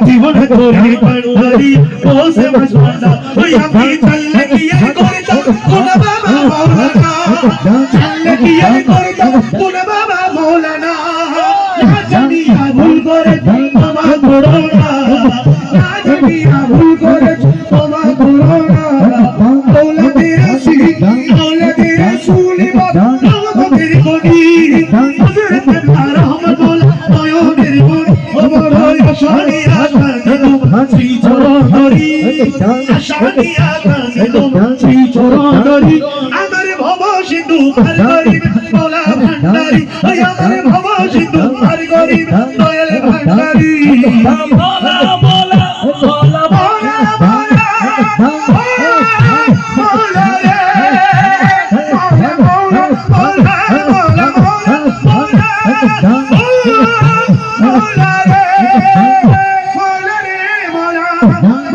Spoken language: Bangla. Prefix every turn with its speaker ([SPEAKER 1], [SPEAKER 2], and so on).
[SPEAKER 1] জীবন ধরে পান্ডারি ও সে মজমানা ওই আমি চললে গিয়ে করতাম কোন বাবা মৌলানা চললে গিয়ে করতাম কোন বাবা মৌলানা না জানিয়া ভুল করে তোমার করোনা না জানিয়া ভুল করে তোমার করোনা দৌলতের সিঁড়ি দৌলতের সুলি রহমতের গনি হযরতের রহমত নয়নের গনি আমার আশানি শ্রী চরণ ধরি আশানি শ্রী চরণ ধরি আমার ভব সিন্ধু পার করিব মৌলা ভান্ডারি আমার ভব সিন্ধু পার করিব দয়াল ভান্ডারি মৌলা মৌলা মৌলা মৌলা মৌলা রে মৌলা মৌলা মৌলা মৌলা মৌলা মৌলা রে মৌলা রে মৌলা